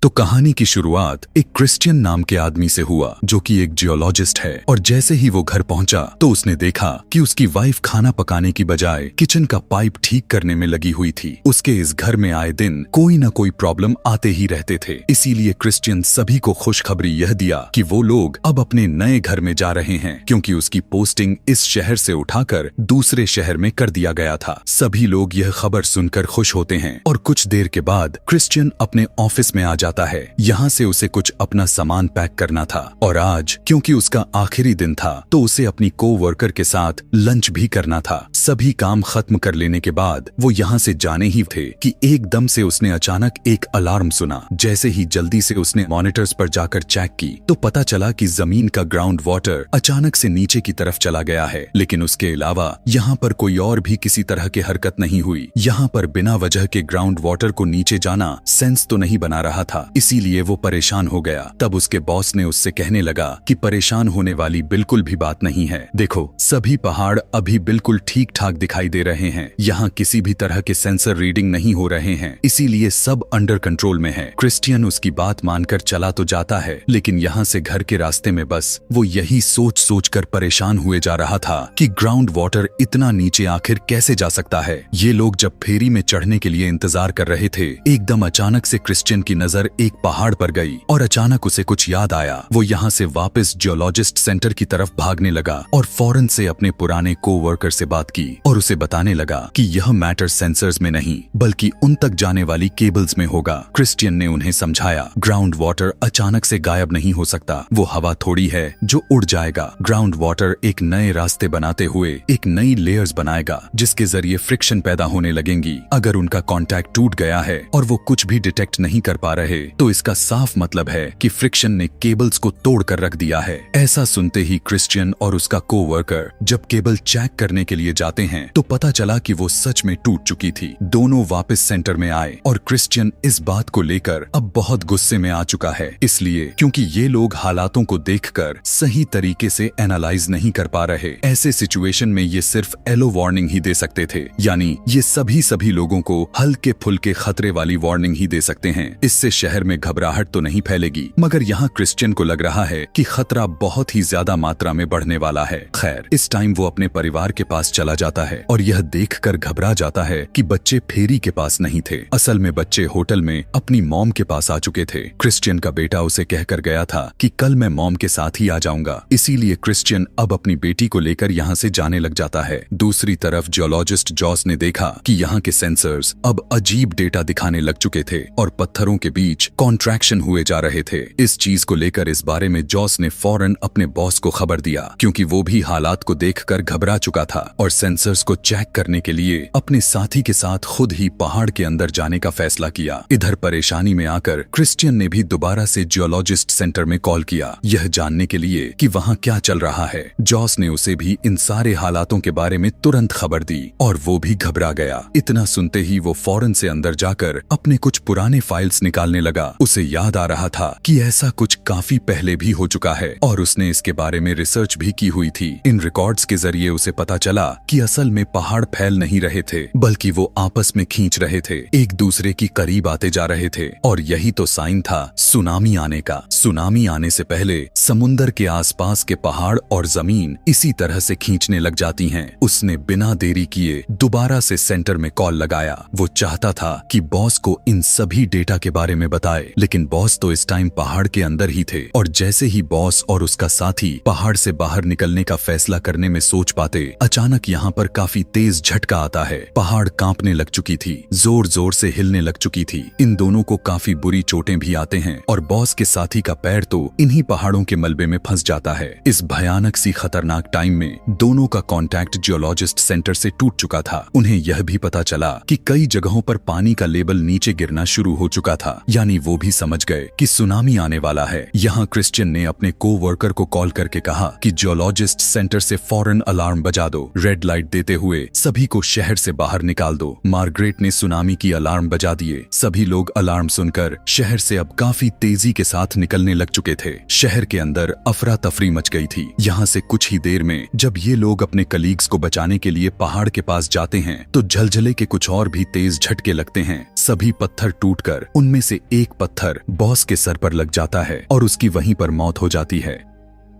तो कहानी की शुरुआत एक क्रिश्चियन नाम के आदमी से हुआ जो कि एक जियोलॉजिस्ट है। और जैसे ही वो घर पहुंचा तो उसने देखा कि उसकी वाइफ खाना पकाने की बजाय किचन का पाइप ठीक करने में लगी हुई थी। उसके इस घर में आए दिन कोई न कोई प्रॉब्लम आते ही रहते थे। इसीलिए क्रिश्चियन सभी को खुशखबरी यह दिया कि वो लोग अब अपने नए घर में जा रहे हैं, क्योंकि उसकी पोस्टिंग इस शहर से उठाकर दूसरे शहर में कर दिया गया था। सभी लोग यह खबर सुनकर खुश होते हैं और कुछ देर के बाद क्रिश्चियन अपने ऑफिस में आ जाता है। यहाँ से उसे कुछ अपना सामान पैक करना था और आज क्योंकि उसका आखिरी दिन था तो उसे अपनी कोवर्कर के साथ लंच भी करना था। सभी काम खत्म कर लेने के बाद वो यहाँ से जाने ही थे कि एकदम से उसने अचानक एक अलार्म सुना। जैसे ही जल्दी से उसने मॉनिटर्स पर जाकर चेक की तो पता चला कि जमीन का ग्राउंड वाटर अचानक से नीचे की तरफ चला गया है। लेकिन उसके अलावा यहाँ पर कोई और भी किसी तरह की हरकत नहीं हुई। यहाँ पर बिना वजह के ग्राउंड वाटर को नीचे जाना सेंस तो नहीं बना रहा था, इसीलिए वो परेशान हो गया। तब उसके बॉस ने उससे कहने लगा कि परेशान होने वाली बिल्कुल भी बात नहीं है। देखो, सभी पहाड़ अभी बिल्कुल ठीक ठाक दिखाई दे रहे हैं। यहाँ किसी भी तरह के सेंसर रीडिंग नहीं हो रहे हैं, इसीलिए सब अंडर कंट्रोल में है। क्रिश्चियन उसकी बात मानकर चला तो जाता है, लेकिन यहाँ से घर के रास्ते में बस वो यही सोच सोच कर परेशान हुए जा रहा था कि ग्राउंड वाटर इतना नीचे आखिर कैसे जा सकता है। ये लोग जब फेरी में चढ़ने के लिए इंतजार कर रहे थे, एकदम अचानक से क्रिश्चियन की नजर एक पहाड़ पर गई और अचानक उसे कुछ याद आया। वो यहाँ से वापस जियोलॉजिस्ट सेंटर की तरफ भागने लगा और फौरन से अपने पुराने कोवर्कर से बात की और उसे बताने लगा कि यह मैटर सेंसर्स में नहीं बल्कि उन तक जाने वाली केबल्स में होगा। क्रिश्चियन ने उन्हें समझाया, ग्राउंड वाटर अचानक से गायब नहीं हो सकता, वो हवा थोड़ी है जो उड़ जाएगा। ग्राउंड वाटर एक नए रास्ते बनाते हुए एक नई लेयर्स बनाएगा जिसके जरिए फ्रिक्शन पैदा होने लगेंगी। अगर उनका कॉन्टैक्ट टूट गया है और वो कुछ भी डिटेक्ट नहीं कर पा रहे तो इसका साफ मतलब है कि फ्रिक्शन ने केबल्स को तोड़ कर रख दिया है। ऐसा सुनते ही क्रिश्चियन और उसका कोवर्कर जब केबल चेक करने के लिए जाते हैं तो पता चला कि वो सच में टूट चुकी थी। दोनों वापस सेंटर में आए और क्रिश्चियन इस बात को लेकर अब बहुत गुस्से में आ चुका है, इसलिए क्योंकि ये लोग हालातों को देखकर सही तरीके से एनालाइज नहीं कर पा रहे। ऐसे सिचुएशन में ये सिर्फ येलो वार्निंग ही दे सकते थे, यानी ये सभी लोगों को हल्के फुल्के खतरे वाली वार्निंग ही दे सकते हैं। इससे शहर में घबराहट तो नहीं फैलेगी, मगर यहाँ क्रिश्चियन को लग रहा है कि खतरा बहुत ही ज्यादा मात्रा में बढ़ने वाला है। खैर, इस टाइम वो अपने परिवार के पास चला जाता है और यह देखकर घबरा जाता है कि बच्चे फेरी के पास नहीं थे। असल में बच्चे होटल में अपनी मॉम के पास आ चुके थे। क्रिश्चियन का बेटा उसे कहकर गया था कि कल मैं मॉम के साथ ही आ जाऊंगा, इसीलिए क्रिश्चियन अब अपनी बेटी को लेकर यहाँ से जाने लग जाता है। दूसरी तरफ जियोलॉजिस्ट जॉस ने देखा कि यहाँ के सेंसर्स अब अजीब डेटा दिखाने लग चुके थे और पत्थरों के बीच कॉन्ट्रैक्शन हुए जा रहे थे। इस चीज को लेकर इस बारे में जॉस ने फौरन अपने बॉस को खबर दिया, क्योंकि वो भी हालात को देखकर घबरा चुका था और सेंसर्स को चेक करने के लिए अपने साथी के साथ खुद ही पहाड़ के अंदर जाने का फैसला किया। इधर परेशानी में आकर क्रिश्चियन ने भी दोबारा से जियोलॉजिस्ट सेंटर में कॉल किया, यह जानने के लिए कि वहाँ क्या चल रहा है। जॉस ने उसे भी इन सारे हालातों के बारे में तुरंत खबर दी और वो भी घबरा गया। इतना सुनते ही वो फौरन से अंदर जाकर अपने कुछ पुराने फाइल्स निकालने लगा। उसे याद आ रहा था कि ऐसा कुछ काफी पहले भी हो चुका है और उसने इसके बारे में रिसर्च भी की हुई थी। इन रिकॉर्ड्स के जरिए उसे पता चला कि असल में पहाड़ फैल नहीं रहे थे बल्कि वो आपस में खींच रहे थे, एक दूसरे की करीब आते जा रहे थे और यही तो साइन था सुनामी आने का। सुनामी आने से पहले समुंदर के आसपास के पहाड़ और जमीन इसी तरह से खींचने लग जाती हैं। उसने बिना देरी किए दोबारा से सेंटर में कॉल लगाया। वो चाहता था कि बॉस को इन सभी डेटा के बारे में बताए, लेकिन बॉस तो इस टाइम पहाड़ के अंदर ही थे और जैसे ही बॉस और उसका साथी पहाड़ से बाहर निकलने का फैसला करने में सोच पाते, अचानक यहाँ पर काफी तेज झटका आता है। पहाड़ कांपने लग चुकी थी, जोर जोर से हिलने लग चुकी थी। इन दोनों को काफी बुरी चोटें भी आते हैं और बॉस के साथी का पैर तो इन्हीं पहाड़ों के मलबे में फंस जाता है। इस भयानक सी खतरनाक टाइम में दोनों का कॉन्टैक्ट जियोलॉजिस्ट सेंटर से टूट चुका था। उन्हें यह भी पता चला कि कई जगहों पर पानी का लेवल नीचे गिरना शुरू हो चुका था, यानी वो भी समझ गए कि सुनामी आने वाला है। यहाँ क्रिश्चियन ने अपने कोवर्कर को कॉल करके कहा कि जियोलॉजिस्ट सेंटर से फौरन अलार्म बजा दो, रेड लाइट देते हुए सभी को शहर से बाहर निकाल दो। मार्गरेट ने सुनामी की अलार्म बजा दिए। सभी लोग अलार्म सुनकर शहर से अब काफी तेजी के साथ निकलने लग चुके थे। शहर के अंदर अफरा तफरी मच गई थी। यहाँ से कुछ ही देर में जब ये लोग अपने कलीग्स को बचाने के लिए पहाड़ के पास जाते हैं तो झलझले के कुछ और भी तेज झटके लगते हैं। सभी पत्थर टूटकर उनमें से एक पत्थर बॉस के सर पर लग जाता है और उसकी वहीं पर मौत हो जाती है।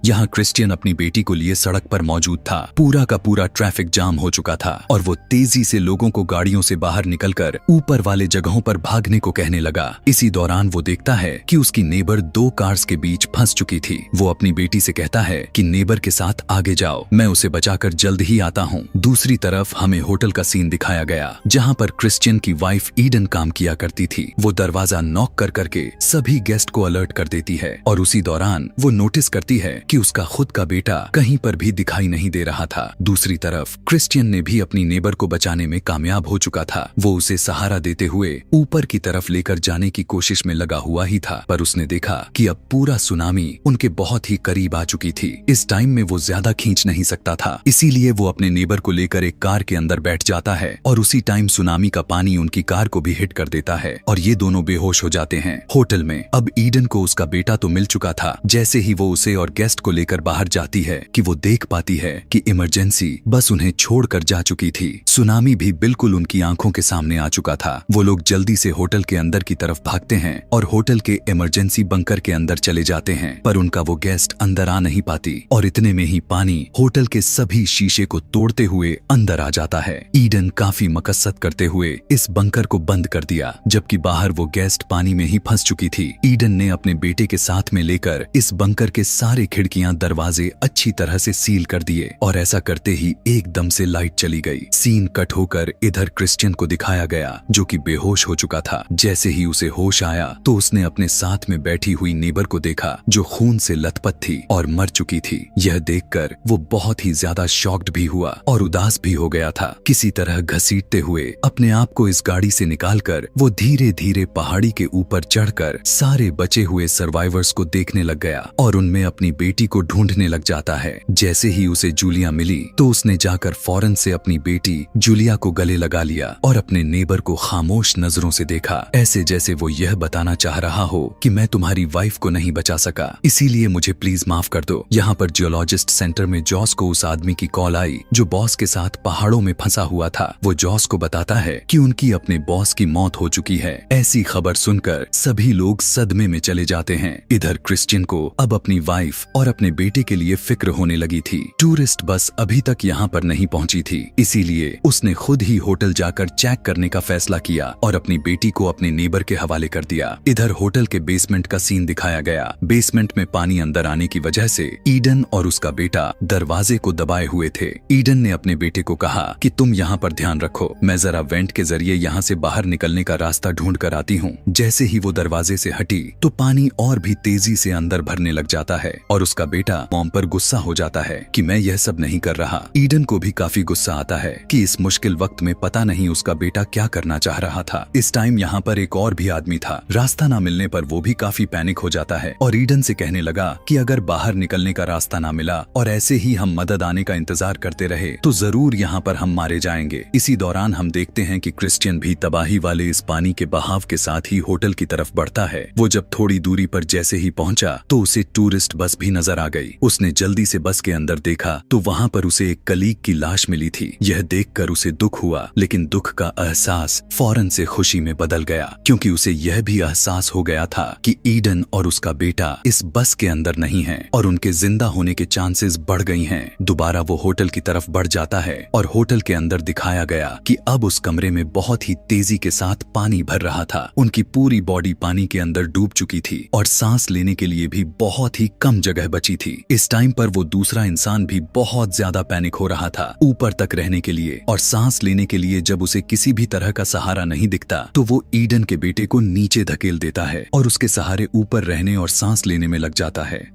यहाँ क्रिश्चियन अपनी बेटी को लिए सड़क पर मौजूद था। पूरा का पूरा ट्रैफिक जाम हो चुका था और वो तेजी से लोगों को गाड़ियों से बाहर निकलकर ऊपर वाले जगहों पर भागने को कहने लगा। इसी दौरान वो देखता है कि उसकी नेबर 2 कार्स के बीच फंस चुकी थी। वो अपनी बेटी से कहता है कि नेबर के साथ आगे जाओ, मैं उसे बचाकर जल्द ही आता हूँ। दूसरी तरफ हमें होटल का सीन दिखाया गया जहाँ पर क्रिश्चियन की वाइफ ईडन काम किया करती थी। वो दरवाजा नॉक कर करके सभी गेस्ट को अलर्ट कर देती है और उसी दौरान वो नोटिस करती है कि उसका खुद का बेटा कहीं पर भी दिखाई नहीं दे रहा था। दूसरी तरफ क्रिश्चियन ने भी अपनी नेबर को बचाने में कामयाब हो चुका था। वो उसे सहारा देते हुए ऊपर की तरफ लेकर जाने की कोशिश में लगा हुआ ही था, पर उसने देखा कि अब पूरा सुनामी उनके बहुत ही करीब आ चुकी थी। इस टाइम में वो ज्यादा खींच नहीं सकता था, इसीलिए वो अपने नेबर को लेकर एक कार के अंदर बैठ जाता है और उसी टाइम सुनामी का पानी उनकी कार को भी हिट कर देता है और ये दोनों बेहोश हो जाते हैं। होटल में अब ईडन को उसका बेटा तो मिल चुका था। जैसे ही वो उसे और गेस्ट को लेकर बाहर जाती है कि वो देख पाती है कि इमरजेंसी बस उन्हें छोड़कर जा चुकी थी। सुनामी भी बिल्कुल उनकी आंखों के सामने आ चुका था। वो लोग जल्दी से होटल के अंदर की तरफ भागते हैं और होटल के इमरजेंसी बंकर के अंदर चले जाते हैं, पर उनका वो गेस्ट अंदर आ नहीं पाती और इतने में ही पानी होटल के सभी शीशे को तोड़ते हुए अंदर आ जाता है। ईडन काफी मकसद करते हुए इस बंकर को बंद कर दिया, जबकि बाहर वो गेस्ट पानी में ही फंस चुकी थी। ईडन ने अपने बेटे के साथ में लेकर इस बंकर के सारे खिड़कियां दरवाजे अच्छी तरह से सील कर दिए और ऐसा करते ही एकदम से लाइट चली गई। सीन कट होकर इधर क्रिश्चियन को दिखाया गया जो कि बेहोश हो चुका था। जैसे ही उसे होश आया तो उसने अपने साथ में बैठी हुई नेबर को देखा जो खून से लथपथ थी और मर चुकी थी। यह देखकर वो बहुत ही ज्यादा शॉक्ड भी हुआ और उदास भी हो गया था। किसी तरह घसीटते हुए अपने आप को इस गाड़ी से निकालकर वो धीरे धीरे पहाड़ी के ऊपर चढ़कर सारे बचे हुए सर्वाइवर्स को देखने लग गया और उनमें अपनी बेटी को ढूंढने लग जाता है। जैसे ही उसे जूलिया मिली तो उसने जाकर फौरन से अपनी बेटी जूलिया को गले लगा लिया और अपने नेबर को खामोश नजरों से देखा, ऐसे जैसे वो यह बताना चाह रहा हो कि मैं तुम्हारी वाइफ को नहीं बचा सका, इसीलिए मुझे प्लीज माफ कर दो। यहाँ पर जियोलॉजिस्ट सेंटर में जॉस को उस आदमी की कॉल आई जो बॉस के साथ पहाड़ों में फंसा हुआ था। वो जॉस को बताता है कि उनकी अपने बॉस की मौत हो चुकी है। ऐसी खबर सुनकर सभी लोग सदमे में चले जाते हैं। इधर क्रिश्चियन को अब अपनी वाइफ और अपने बेटे के लिए फिक्र होने लगी थी। टूरिस्ट बस अभी तक यहाँ पर नहीं पहुँची थी, इसीलिए उसने खुद ही होटल जाकर चेक करने का फैसला किया और अपनी बेटी को अपने नेबर के हवाले कर दिया। इधर होटल के बेसमेंट का सीन दिखाया गया। बेसमेंट में पानी अंदर आने की वजह से ईडन और उसका बेटा दरवाजे को दबाए हुए थे। ईडन ने अपने बेटे को कहा कि तुम यहाँ पर ध्यान रखो, मैं जरा वेंट के जरिए यहाँ से बाहर निकलने का रास्ता ढूंढ कर आती हूँ। जैसे ही वो दरवाजे से हटी तो पानी और भी तेजी से अंदर भरने लग जाता है और उसका बेटा मॉम पर गुस्सा हो जाता है कि मैं यह सब नहीं कर रहा। ईडन को भी काफी गुस्सा आता है कि इस मुश्किल वक्त में पता नहीं उसका बेटा क्या करना चाह रहा था। इस टाइम यहाँ पर एक और भी आदमी था। रास्ता न मिलने पर वो भी काफी पैनिक हो जाता है और ईडन से कहने लगा कि अगर बाहर निकलने का रास्ता ना मिला और ऐसे ही हम मदद आने का इंतजार करते रहे तो जरूर यहाँ पर हम मारे जाएंगे। इसी दौरान हम देखते हैं कि क्रिश्चियन भी तबाही वाले इस पानी के बहाव के साथ ही होटल की तरफ बढ़ता है। वो जब थोड़ी दूरी पर जैसे ही पहुंचा तो उसे टूरिस्ट बस भी नजर आ गई। उसने जल्दी से बस के अंदर देखा तो वहाँ पर उसे एक कलीग की लाश मिली थी। यह देखकर उसे दुख हुआ, लेकिन दुख का एहसास फौरन से खुशी में बदल गया क्योंकि उसे यह भी एहसास हो गया था कि ईडन और उसका बेटा इस बस के अंदर नहीं है और उनके जिंदा होने के चांसेस बढ़ गई हैं। दोबारा वो होटल की तरफ बढ़ जाता है और होटल के अंदर दिखाया गया कि अब उस कमरे में बहुत ही तेजी के साथ पानी भर रहा था। उनकी पूरी बॉडी पानी के अंदर डूब चुकी थी और सांस लेने के लिए भी बहुत ही कम जगह बची थी। इस टाइम पर वो दूसरा इंसान भी बहुत ज्यादा पैनिक हो रहा था ऊपर तक रहने के लिए और सांस लेने के लिए। जब उसे किसी भी तरह का सहारा नहीं दिखता तो वो ईडन के बेटे को नीचे धकेल देता है और उसके सहारे ऊपर रहने और सांस लेने में लग जाता है।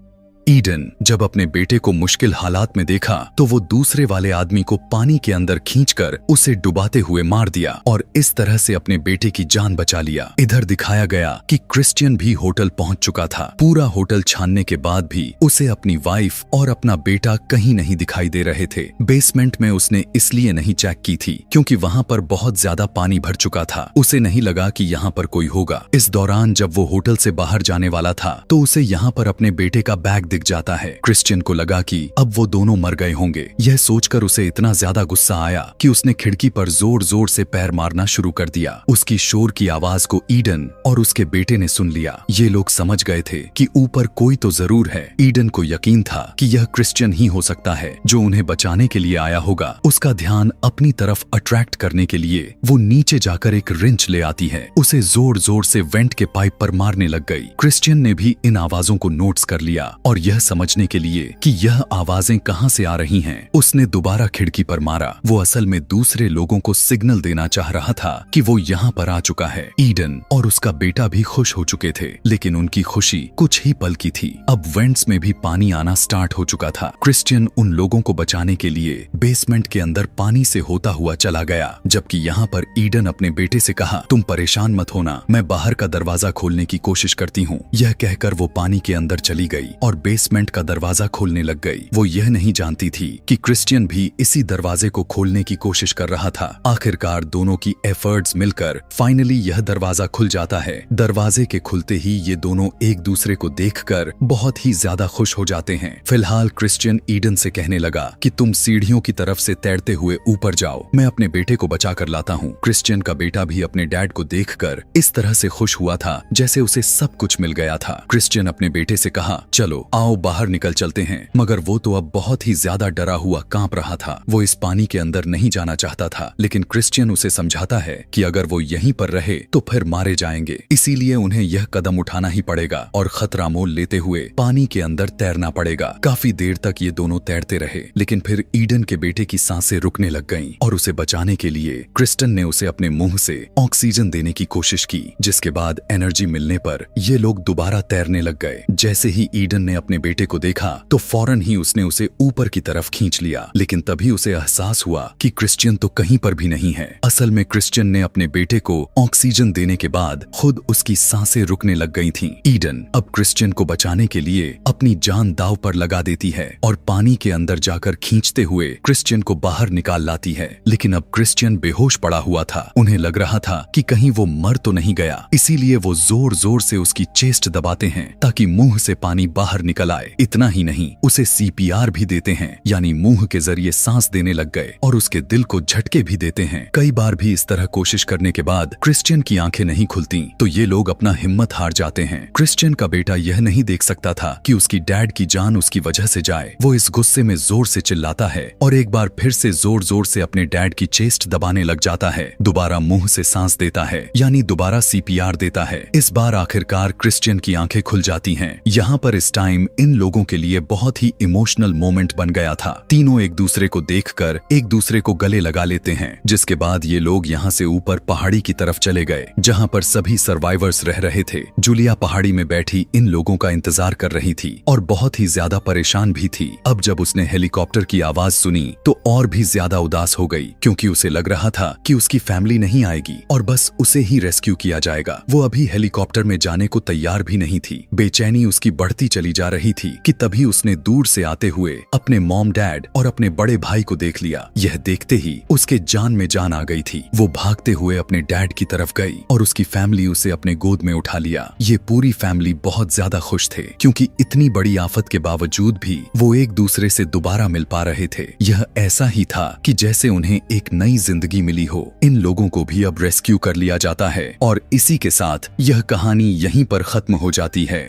ईडन जब अपने बेटे को मुश्किल हालात में देखा तो वो दूसरे वाले आदमी को पानी के अंदर खींचकर उसे डुबाते हुए मार दिया और इस तरह से अपने बेटे की जान बचा लिया। इधर दिखाया गया कि क्रिश्चियन भी होटल पहुंच चुका था। पूरा होटल छानने के बाद भी उसे अपनी वाइफ और अपना बेटा कहीं नहीं दिखाई दे रहे थे। बेसमेंट में उसने इसलिए नहीं चेक की थी क्योंकि वहां पर बहुत ज्यादा पानी भर चुका था। उसे नहीं लगा कि यहाँ पर कोई होगा। इस दौरान जब वो होटल से बाहर जाने वाला था तो उसे यहाँ पर अपने बेटे का बैग दिख जाता है। क्रिश्चियन को लगा कि अब वो दोनों मर गए होंगे। यह सोचकर उसे इतना ज्यादा गुस्सा आया कि उसने खिड़की पर जोर जोर से पैर मारना शुरू कर दिया। उसकी शोर की आवाज को ईडन और उसके बेटे ने सुन लिया। ये लोग समझ गए थे कि ऊपर कोई तो जरूर है। ईडन को यकीन था कि यह क्रिश्चियन ही हो सकता है जो उन्हें बचाने के लिए आया होगा। उसका ध्यान अपनी तरफ अट्रैक्ट करने के लिए वो नीचे जाकर एक रिंच ले आती है। उसे जोर जोर से वेंट के पाइप पर मारने लग गई। क्रिश्चियन ने भी इन आवाजों को नोट्स कर लिया और यह समझने के लिए कि यह आवाजें कहां से आ रही हैं, उसने दोबारा खिड़की पर मारा। वो असल में दूसरे लोगों को सिग्नल देना चाह रहा था कि वो यहाँ पर आ चुका है। ईडन और उसका बेटा भी खुश हो चुके थे, लेकिन उनकी खुशी कुछ ही पल की थी। अब वेंट्स में भी पानी आना स्टार्ट हो चुका था। क्रिश्चियन उन लोगों को बचाने के लिए बेसमेंट के अंदर पानी से होता हुआ चला गया, जबकि यहाँ पर ईडन अपने बेटे से कहा, तुम परेशान मत होना, मैं बाहर का दरवाजा खोलने की कोशिश करती हूँ। यह कहकर वो पानी के अंदर चली गई और बेसमेंट का दरवाजा खोलने लग गई। वो यह नहीं जानती थी कि क्रिश्चियन भी इसी दरवाजे को खोलने की कोशिश कर रहा था। आखिरकार दोनों की एफर्ट्स मिलकर फाइनली यह दरवाजा खुल जाता है। दरवाजे के खुलते ही ये दोनों एक दूसरे को देखकर बहुत ही ज्यादा खुश हो जाते हैं। फिलहाल क्रिश्चियन ईडन से कहने लगा कि तुम सीढ़ियों की तरफ से तैरते हुए ऊपर जाओ, मैं अपने बेटे को बचा कर लाता हूँ। क्रिश्चियन का बेटा भी अपने डैड को देखकर इस तरह से खुश हुआ था जैसे उसे सब कुछ मिल गया था। क्रिश्चियन अपने बेटे से कहा, चलो आओ बाहर निकल चलते हैं, मगर वो तो अब बहुत ही ज्यादा डरा हुआ कांप रहा था। वो इस पानी के अंदर नहीं जाना चाहता था, लेकिन क्रिश्चियन उसे समझाता है कि अगर वो यहीं पर रहे तो फिर मारे जाएंगे, इसीलिए उन्हें यह कदम उठाना ही पड़ेगा और खतरा मोल लेते हुए पानी के अंदर तैरना पड़ेगा। काफी देर तक ये दोनों तैरते रहे, लेकिन फिर ईडन के बेटे की सांसें रुकने लग गईं और उसे बचाने के लिए क्रिस्टन ने उसे अपने मुंह से ऑक्सीजन देने की कोशिश की, जिसके बाद एनर्जी मिलने पर ये लोग दोबारा तैरने लग गए। जैसे ही ईडन ने अपने बेटे को देखा तो फौरन ही उसने उसे ऊपर की तरफ खींच लिया, लेकिन तभी उसे एहसास हुआ कि क्रिश्चियन तो कहीं पर भी नहीं है। असल में क्रिश्चियन ने अपने बेटे को ऑक्सीजन देने के बाद खुद उसकी सांसें रुकने लग गई थीं। ईडन अब क्रिश्चियन को बचाने के लिए अपनी जान दांव पर लगा देती है और पानी के अंदर जाकर खींचते हुए क्रिश्चियन को बाहर निकाल लाती है, लेकिन अब क्रिश्चियन बेहोश पड़ा हुआ था। उन्हें लग रहा था कि कहीं वो मर तो नहीं गया, इसीलिए वो जोर जोर से उसकी चेस्ट दबाते हैं ताकि मुंह से पानी बाहर निकल आए। इतना ही नहीं, उसे सीपीआर भी देते हैं, यानी मुंह के जरिए सांस देने लग गए और उसके दिल को झटके भी देते हैं। कई बार भी इस तरह कोशिश करने के बाद क्रिश्चियन की आंखें नहीं खुलती तो ये लोग अपना हिम्मत हार जाते हैं। क्रिश्चियन का बेटा यह नहीं देख सकता था कि उसकी डैड की जान उसकी वजह से जाए। वो इस गुस्से में जोर से चिल्लाता है और एक बार फिर से जोर जोर से अपने डैड की चेस्ट दबाने लग जाता है। दोबारा मुंह से सांस देता है, यानी दोबारा सीपीआर देता है। इस बार आखिरकार क्रिश्चियन की आंखें खुल जाती हैं। यहाँ पर इस टाइम इन लोगों के लिए बहुत ही इमोशनल मोमेंट बन गया था। तीनों एक दूसरे को देखकर एक दूसरे को गले लगा लेते हैं, जिसके बाद ये लोग यहाँ से ऊपर पहाड़ी की तरफ चले गए जहाँ पर सभी सर्वाइवर्स रह रहे थे। जूलिया पहाड़ी में बैठी इन लोगों का इंतजार कर रही थी और बहुत ही ज्यादा परेशान भी थी। अब जब उसने हेलीकॉप्टर की आवाज सुनी तो और भी ज्यादा उदास हो गई, क्योंकि उसे लग रहा था कि उसकी फैमिली नहीं आएगी और बस उसे ही रेस्क्यू किया जाएगा। वो अभी हेलीकॉप्टर में जाने को तैयार भी नहीं थी। बेचैनी उसकी बढ़ती चली जा रही थी कि तभी उसने दूर से आते हुए अपने मॉम डैड और अपने बड़े भाई को देख लिया। यह देखते ही उसके जान में जान आ गई थी। वो भागते हुए अपने डैड की तरफ गई और उसकी फैमिली उसे अपने गोद में उठा लिया। ये पूरी फैमिली बहुत ज्यादा खुश थे, क्योंकि इतनी बड़ी आफत के बावजूद भी वो एक दूसरे से दोबारा मिल पा रहे थे। यह ऐसा ही था कि जैसे उन्हें एक नई जिंदगी मिली हो। इन लोगों को भी अब रेस्क्यू कर लिया जाता है और इसी के साथ यह कहानी यहीं पर खत्म हो जाती है।